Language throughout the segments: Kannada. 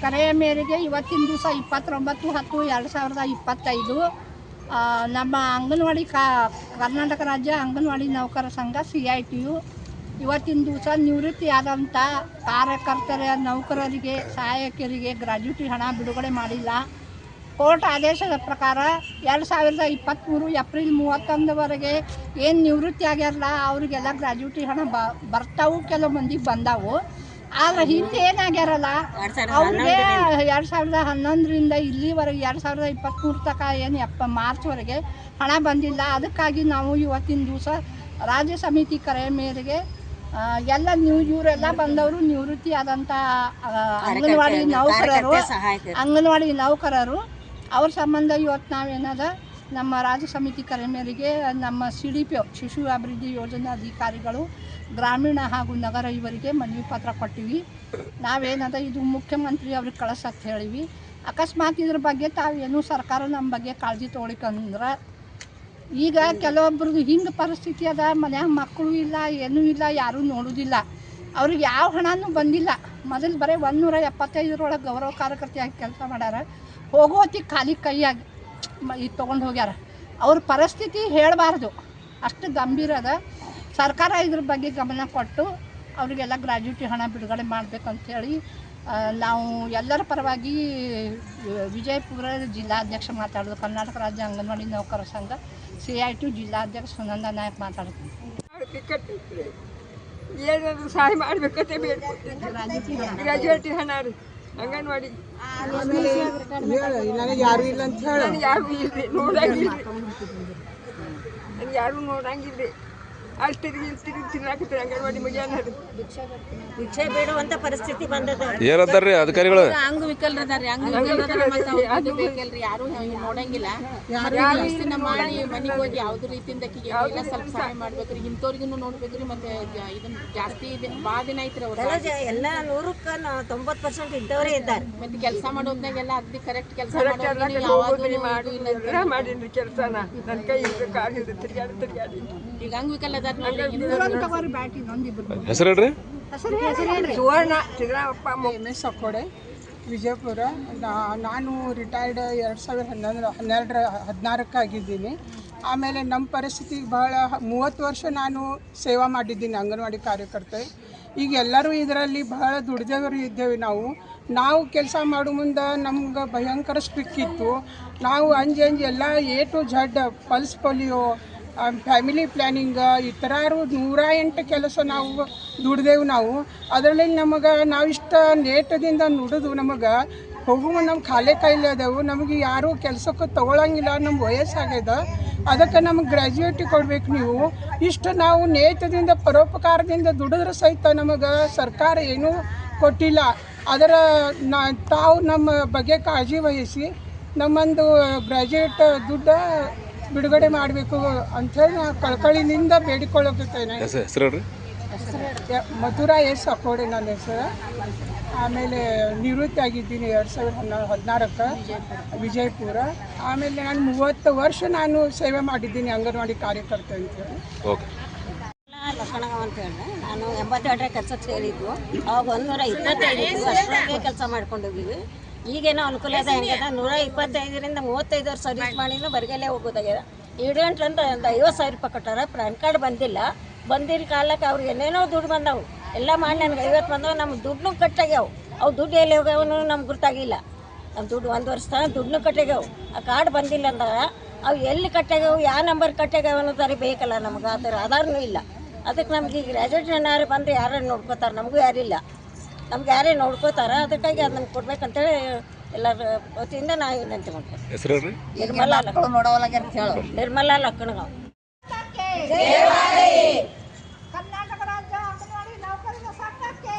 ಕರೆಯ ಮೇರೆಗೆ ಇವತ್ತಿನ ದಿವಸ 29/10/2025 ನಮ್ಮ ಅಂಗನವಾಡಿ ಕರ್ನಾಟಕ ರಾಜ್ಯ ಅಂಗನವಾಡಿ ನೌಕರ ಸಂಘ CITU ಇವತ್ತಿನ ದಿವಸ ನಿವೃತ್ತಿಯಾದಂಥ ಕಾರ್ಯಕರ್ತರ ನೌಕರರಿಗೆ ಸಹಾಯಕರಿಗೆ ಗ್ರ್ಯಾಜುಟಿ ಹಣ ಬಿಡುಗಡೆ ಮಾಡಿಲ್ಲ. ಕೋರ್ಟ್ ಆದೇಶದ ಪ್ರಕಾರ 2023 ಏಪ್ರಿಲ್ 31ವರೆಗೆ ಏನು ನಿವೃತ್ತಿ ಆಗ್ಯಾರಲ್ಲ ಅವರಿಗೆಲ್ಲ ಗ್ರ್ಯಾಜುಟಿ ಹಣ ಬರ್ತಾವು, ಕೆಲವು ಮಂದಿಗೆ ಬಂದಾವು. ಆದರೆ ಹಿಂದೆ ಏನಾಗ್ಯಾರಲ್ಲ ಅವ್ರಿಗೆ 2011ರಿಂದ ಇಲ್ಲಿವರೆಗೆ 2023 ತನಕ ಏನು ಮಾರ್ಚ್ವರೆಗೆ ಹಣ ಬಂದಿಲ್ಲ. ಅದಕ್ಕಾಗಿ ನಾವು ಇವತ್ತಿನ ದಿವಸ ರಾಜ್ಯ ಸಮಿತಿ ಕರೆ ಮೇರೆಗೆ ಎಲ್ಲ ಇವರೆಲ್ಲ ಬಂದವರು ನಿವೃತ್ತಿ ಆದಂಥ ಅಂಗನವಾಡಿ ನೌಕರರು ಅವ್ರ ಸಂಬಂಧ ಇವತ್ತು ನಾವೇನದ ನಮ್ಮ ರಾಜ್ಯ ಸಮಿತಿ ಕರೆ ಮೇರೆಗೆ ನಮ್ಮ CDPO ಶಿಶು ಅಭಿವೃದ್ಧಿ ಯೋಜನಾ ಅಧಿಕಾರಿಗಳು ಗ್ರಾಮೀಣ ಹಾಗೂ ನಗರ ಇವರಿಗೆ ಮನವಿ ಪತ್ರ ಕೊಟ್ಟಿವಿ. ನಾವೇನದ ಇದು ಮುಖ್ಯಮಂತ್ರಿ ಅವ್ರಿಗೆ ಕಳಿಸಂತ ಹೇಳಿವಿ. ಅಕಸ್ಮಾತ್ ಇದ್ರ ಬಗ್ಗೆ ತಾವೇನು ಸರ್ಕಾರ ನಮ್ಮ ಬಗ್ಗೆ ಕಾಳಜಿ ತೊಗೊಳಿಕಂದ್ರೆ ಈಗ ಕೆಲವೊಬ್ರದ್ದು ಹಿಂಗೆ ಪರಿಸ್ಥಿತಿ ಅದ, ಮನ್ಯಾಗ ಮಕ್ಕಳು ಇಲ್ಲ, ಏನೂ ಇಲ್ಲ, ಯಾರೂ ನೋಡೋದಿಲ್ಲ, ಅವ್ರಿಗೆ ಯಾವ ಹಣನೂ ಬಂದಿಲ್ಲ. ಮೊದಲು ಬರೀ 175 ಗೌರವ ಕಾರ್ಯಕರ್ತೆಯಾಗಿ ಕೆಲಸ ಮಾಡ್ಯಾರ, ಹೋಗೋತಿ ಖಾಲಿ ಕೈಯಾಗಿ ಇದು ತೊಗೊಂಡು ಹೋಗ್ಯಾರ. ಅವ್ರ ಪರಿಸ್ಥಿತಿ ಹೇಳಬಾರ್ದು, ಅಷ್ಟು ಗಂಭೀರ ಅದ. ಸರ್ಕಾರ ಇದ್ರ ಬಗ್ಗೆ ಗಮನ ಕೊಟ್ಟು ಅವರಿಗೆಲ್ಲ ಗ್ರ್ಯಾಜುಟಿ ಹಣ ಬಿಡುಗಡೆ ಮಾಡಬೇಕಂತೇಳಿ ನಾವು ಎಲ್ಲರ ಪರವಾಗಿ ವಿಜಯಪುರ ಜಿಲ್ಲಾಧ್ಯಕ್ಷ ಮಾತಾಡೋದು, ಕರ್ನಾಟಕ ರಾಜ್ಯ ಅಂಗನವಾಡಿ ನೌಕರ ಸಂಘ CITU ಜಿಲ್ಲಾಧ್ಯಕ್ಷ ಸುನಂದ ನಾಯಕ್ ಮಾತಾಡ್ತೀವಿ. ಏನಾದರೂ ಸಹಾಯ ಮಾಡಬೇಕಂತ ಗ್ರ್ಯಾಜುಟಿ ಹಣ ರೀ ಅಂಗನವಾಡಿ ಯಾರು ಇಲ್ಲ ಅಂತ ಹೇಳಿ ಯಾರು ಇಲ್ರಿ, ನೋಡಂಗಿಲ್ರಿ, ಯಾರು ನೋಡಂಗಿಲ್ರಿ. ಅಲ್ಲಿ ತಿರುಗಿ ತಿನ್ನಾಕತ್ತೀರಿ ಅಂಗನವಾಡಿ ಮಗ್ಯಾನ ಭಿಕ್ಷೆ ಬೇಡುವಂತ ಪರಿಸ್ಥಿತಿ ಬಂದದ. ಏನಂತಾರ್ರಿ ಅಧಿಕಾರಿಗಳು? ಅಂಗವಿಕಲರದಾರ್ರಿ, ಬೇಕಲ್ರಿ, ಯಾರು ನೋಡಂಗಿಲ್ಲ. ಮಾಡಿ ಮನೆಗೆ ಹೋಗಿ ಯಾವ್ದು ರೀತಿಯಿಂದ ಎಲ್ಲ ಸ್ವಲ್ಪ ಸಹಾಯ ಮಾಡ್ಬೇಕ್ರಿ, ಇಂಥವ್ರಿಗೂ ನೋಡ್ಬೇಕ್ರಿ. ಮತ್ತೆ ಇದನ್ನ ಜಾಸ್ತಿ ಭಾಳ ದಿನ ಐತ್ರಿ ಅವ್ರು ಎಲ್ಲ 100ಕ್ಕೆ 90% ಇದ್ದವರೇ ಇದ್ದಾರೆ. ಮತ್ತೆ ಕೆಲಸ ಮಾಡೋದ್ನಾಗೆಲ್ಲ ಅಗ್ದಿ ಕರೆಕ್ಟ್ ಕೆಲಸ ಮಾಡಿನ್ರಿ ಕೆಲಸನ. ನನ್ನ ಕೈ ತಿರ್ಗಾಡಿ ಈಗ ಅಂಗವಿಕಲ ಹೆಸರು ಹೇಳ್ರಿ? ಸುವರ್ಣ ಸಿದ್ದರಾಮಪ್ಪ ಸಕೋಡೆ, ವಿಜಯಪುರ. ನಾನು ರಿಟೈರ್ಡ್ 2016 ಆಗಿದ್ದೀನಿ. ಆಮೇಲೆ ನಮ್ಮ ಪರಿಸ್ಥಿತಿಗೆ ಬಹಳ 30 ವರ್ಷ ನಾನು ಸೇವಾ ಮಾಡಿದ್ದೀನಿ ಅಂಗನವಾಡಿ ಕಾರ್ಯಕರ್ತೆ. ಈಗ ಎಲ್ಲರೂ ಇದರಲ್ಲಿ ಬಹಳ ದುಡ್ದವರು ಇದ್ದೇವೆ. ನಾವು ಕೆಲಸ ಮಾಡೋ ಮುಂದೆ ನಮ್ಗೆ ಭಯಂಕರ ಸ್ಟ್ರಿಕ್ ಇತ್ತು. ನಾವು ಅಂಜಿ ಎಲ್ಲ A to Z pulse polio, family planning ಈ ಥರ 108 ಕೆಲಸ ನಾವು ದುಡ್ದೇವು. ಅದರಲ್ಲಿ ನಮಗೆ ನಾವಿಷ್ಟ ನೇಟದಿಂದ ನುಡಿದು ನಮಗೆ ಹೋಗುವ ನಮ್ಮ ಖಾಲಿ ಕೈಲಿ ಅದಾವು. ನಮಗೆ ಯಾರೂ ಕೆಲಸಕ್ಕೆ ತೊಗೊಳಂಗಿಲ್ಲ, ನಮ್ಮ ವಯಸ್ಸಾಗ್ಯದ. ಅದಕ್ಕೆ ನಮಗೆ ಗ್ರ್ಯಾಜುಯೇಟಿ ಕೊಡ್ಬೇಕು ನೀವು. ಇಷ್ಟು ನಾವು ನೇತದಿಂದ ಪರೋಪಕಾರದಿಂದ ದುಡಿದ್ರೆ ಸಹಿತ ನಮಗೆ ಸರ್ಕಾರ ಏನೂ ಕೊಟ್ಟಿಲ್ಲ. ಅದರ ತಾವು ನಮ್ಮ ಬಗ್ಗೆ ಕಾಳಜಿ ವಹಿಸಿ ನಮ್ಮೊಂದು ಗ್ರ್ಯಾಜುಯೇಟ್ ದುಡ್ಡು ಬಿಡುಗಡೆ ಮಾಡಬೇಕು ಅಂಥೇಳಿ ನಾನು ಕಳ್ಕಳಿನಿಂದ ಬೇಡಿಕೊಳ್ಳುತ್ತೇನೆ. ಮಧುರಾ ಸಕೋಡೆ ನನ್ನ ಹೆಸರು. ಆಮೇಲೆ ನಿವೃತ್ತಿ ಆಗಿದ್ದೀನಿ 2016 ವಿಜಯಪುರ. ಆಮೇಲೆ ನಾನು 30 ವರ್ಷ ನಾನು ಸೇವೆ ಮಾಡಿದ್ದೀನಿ ಅಂಗನವಾಡಿ ಕಾರ್ಯಕರ್ತೆ ಅಂತೇಳಿ. ಲಕ್ಷಣಗಾವ್ ಅಂತ ಹೇಳಿ ನಾನು 82 ಕೆಲಸಕ್ಕೆ ಸೇರಿದ್ವು. ಅವಾಗ 125 ಅಷ್ಟರೊಳಗೆ ಕೆಲಸ ಮಾಡ್ಕೊಂಡಿದ್ದೀವಿ. ಈಗೇನೋ ಅನುಕೂಲ ಇದೆ, ಹೆಂಗದ 125ರಿಂದ 35 ವರ್ಷ ಸರ್ವಿಸ್ ಮಾಡಿನೂ ಬರಿಗಲ್ಲೇ ಹೋಗೋದಾಗ್ಯದ. ಈಡೇಂಟ್ ಅಂತ 50,000 ರೂಪಾಯಿ ಕೊಟ್ಟಾರ. ಪ್ಯಾನ್ ಕಾರ್ಡ್ ಬಂದಿಲ್ಲ ಕಾಲಕ್ಕೆ ಅವ್ರಿಗೆ ಏನೇನೋ ದುಡ್ಡು ಬಂದವು. ಎಲ್ಲ ಮಾಡಿ ನನಗೆ 50 ಬಂದವು. ನಮ್ಮ ದುಡ್ಡು ಕಟ್ಟಾಗ್ಯಾವು. ಅವು ದುಡ್ಡು ಎಲ್ಲಿ ಹೋಗ್ಯಾವನು ನಮ್ಗೆ ಗೊತ್ತಾಗಿಲ್ಲ. ನಮ್ಮ ದುಡ್ಡು 1 ವರ್ಷ ತನಕ ದುಡ್ಡು ಕಟ್ಟಾಗ್ಯಾವು. ಆ ಕಾರ್ಡ್ ಬಂದಿಲ್ಲ ಅಂದಾಗ ಅವು ಎಲ್ಲಿ ಕಟ್ಟಾಗ್ಯಾವು, ಯಾವ ನಂಬರ್ ಕಟ್ಟಾಗ್ಯಾವ ಅನ್ನೋದಾರಿ ಬೇಕಲ್ಲ ನಮ್ಗೆ. ಆ ಥರ ಆಧಾರನೂ ಇಲ್ಲ. ಅದಕ್ಕೆ ನಮ್ಗೆ ಈಗ ಗ್ರ್ಯಾಜುಯೇಟ್ ಏನಾರು ಬಂದರೆ ಯಾರು ನೋಡ್ಕೋತಾರೆ, ನಮಗೂ ಯಾರಿಲ್ಲ, ನಮ್ಗೆ ಯಾರೇ ನೋಡ್ಕೋತಾರ. ಅದಕ್ಕಾಗಿ ಅದು ನಮ್ಗೆ ಕೊಡ್ಬೇಕಂತೇಳಿ ಎಲ್ಲರ ವತಿಯಿಂದ ನಾವು ವಿನಂತಿ ಮಾಡ್ತೀವಿ. ನಿರ್ಮಲಾ ಲಕ್ಕಣಗಾವ್. ಕರ್ನಾಟಕ ರಾಜ್ಯ ಅಂಗನವಾಡಿ ನೌಕರರ ಸಂಘಕ್ಕೆ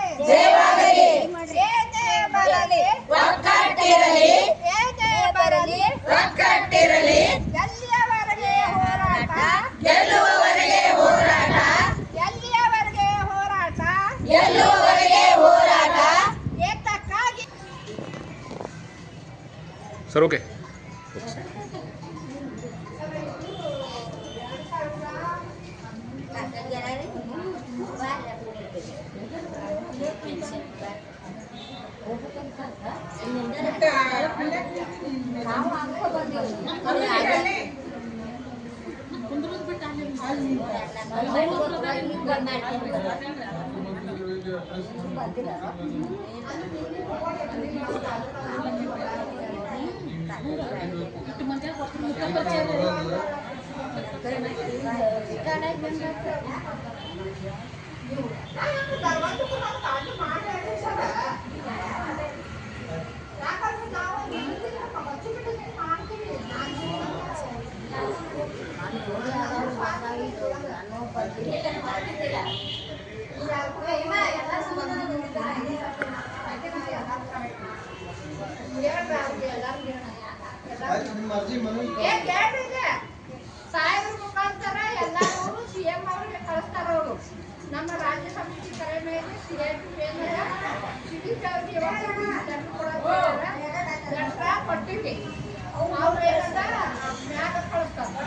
ಸರ್ ಓಕೆ. ಹೋಗ್ಬೇಕಂತ ಸಾಹೇಬ್ರ ಮುಖಾಂತರ ಎಲ್ಲರೂ CM ಅವರಿಗೆ ಕಳಿಸ್ತಾರ. ಅವರು ನಮ್ಮ ರಾಜ್ಯ ಸಮಿತಿ ಕರೆ ಮೇಲೆ CDP ಅವ್ರಿಗೆ ಲೆಟ್ರ ಕೊಟ್ಟಿವಿ. ಅವ್ರು ಏನಂದ ಮ್ಯಾಗ ಕಳಿಸ್ತಾರೆ.